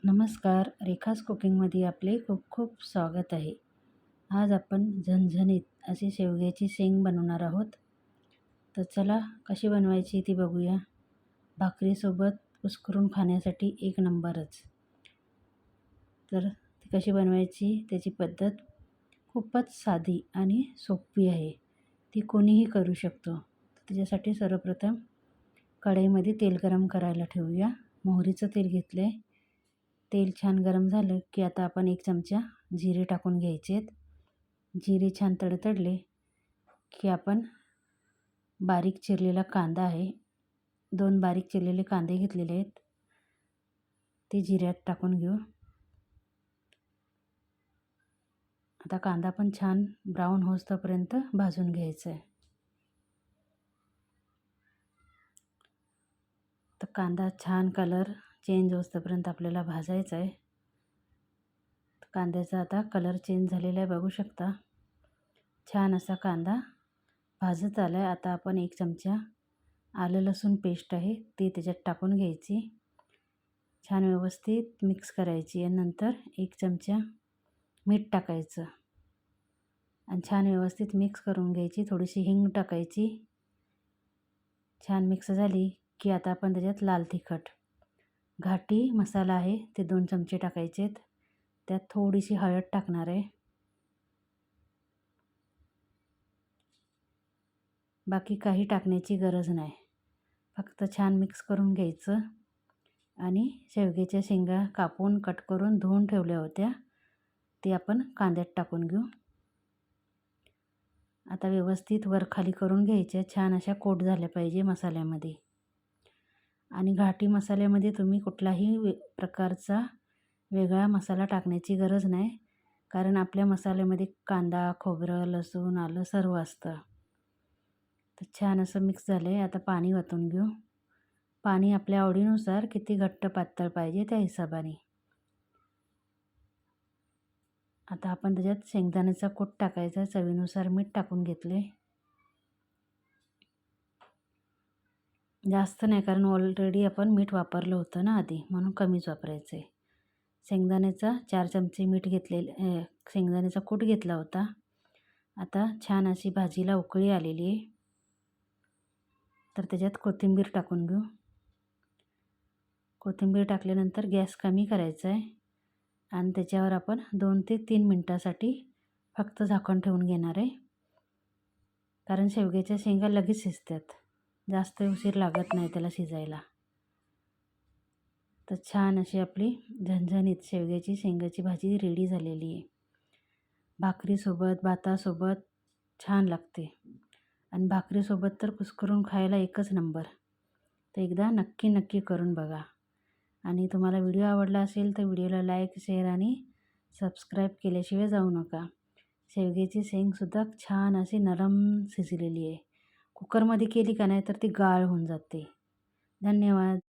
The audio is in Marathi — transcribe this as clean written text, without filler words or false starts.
नमस्कार, रेखास कुकिंगमध्ये आपले खूप खूप स्वागत आहे. आज आपण झणझणीत अशी शेवग्याची शेंग बनवणार आहोत. तर चला कशी बनवायची ती बघूया. भाकरीसोबत कुस्करून खाण्यासाठी एक नंबरच. तर ती कशी बनवायची त्याची पद्धत खूपच साधी आणि सोपी आहे. ती कोणीही करू शकतो. त्याच्यासाठी सर्वप्रथम कढईमध्ये तेल गरम करायला ठेवूया. मोहरीचं तेल घेतले. तेल छान गरम झालं की आता आपण 1 चमचा जिरे टाकून घ्यायचे आहेत. जिरे छान तडतडले की आपण बारीक चिरलेला कांदा आहे, 2 बारीक चिरलेले कांदे घेतलेले आहेत, ते जिऱ्यात टाकून घेऊ. आता कांदा पण छान ब्राऊन होईस्तोपर्यंत भाजून घ्यायचा आहे. तर कांदा छान कलर चेंज होईस्तोपर्यंत आपल्याला भाजायचा आहे. कांद्याचा आता कलर चेंज झालेला आहे, बघू शकता. छान असा कांदा भाजत आला आहे. आता आपण 1 चमचा आलं लसूण पेस्ट आहे ती त्याच्यात टाकून घ्यायची. छान व्यवस्थित मिक्स करायची आणि नंतर 1 चमचा मीठ टाकायचं आणि छान व्यवस्थित मिक्स करून घ्यायची. थोडीशी हिंग टाकायची. छान मिक्स झाली की आता आपण त्याच्यात लाल तिखट, घाटी मसाला आहे ते 2 चमचे टाकायचे आहेत. त्यात थोडीशी हळद टाकणार आहे. बाकी काही टाकण्याची गरज नाही. फक्त छान मिक्स करून घ्यायचं आणि शेवग्याच्या शेंगा कापून कट करून धुवून ठेवल्या होत्या ते आपण कांद्यात टाकून घेऊ. आता व्यवस्थित वरखाली करून घ्यायच्या. छान अशा कोट झाल्या पाहिजे मसाल्यामध्ये. आणि घाटी मसाल्यामध्ये तुम्ही कुठलाही प्रकारचा वेगळा मसाला टाकण्याची गरज नाही, कारण आपल्या मसाल्यामध्ये कांदा, खोबरं, लसूण, आलं सर्व असतं. तर छान असं मिक्स झालं आहे. आता पाणी ओतून घेऊ. पाणी आपल्या आवडीनुसार किती घट्ट पातळ पाहिजे त्या हिशोबाने. आता आपण त्याच्यात शेंगदाण्याचा कूट टाकायचा. चवीनुसार मीठ टाकून घेतले. जास्त नाही, कारण ऑलरेडी आपण मीठ वापरलं होतं ना आधी, म्हणून कमीच वापरायचं आहे. शेंगदाण्याचा 4 चमचे मीठ घेतलेले, शेंगदाण्याचा कूट घेतला होता. आता छान अशी भाजीला उकळी आलेली आहे. तर त्याच्यात कोथिंबीर टाकून घेऊ. कोथिंबीर टाकल्यानंतर गॅस कमी करायचा आहे आणि त्याच्यावर आपण 2 ते 3 मिनटासाठी फक्त झाकण ठेवून घेणार आहे, कारण शेवग्याच्या शेंगा लगेच शिजतात. जास्त उशीर लागत नाही त्याला शिजायला. तर छान अशी आपली झणझणीत शेवग्याची शेंगाची भाजी रेडी झालेली आहे. भाकरीसोबत, भातासोबत छान लागते आणि भाकरीसोबत तर कुस्करून खायला एकच नंबर. तर एकदा नक्की करून बघा. आणि तुम्हाला व्हिडिओ आवडला असेल तर व्हिडिओला लाईक, शेअर आणि सबस्क्राईब केल्याशिवाय जाऊ नका. शेवग्याची शेंगसुद्धा छान अशी नरम शिजलेली आहे. कुकरमध्ये केली का नाही तर ती गाळ होऊन जाते. धन्यवाद.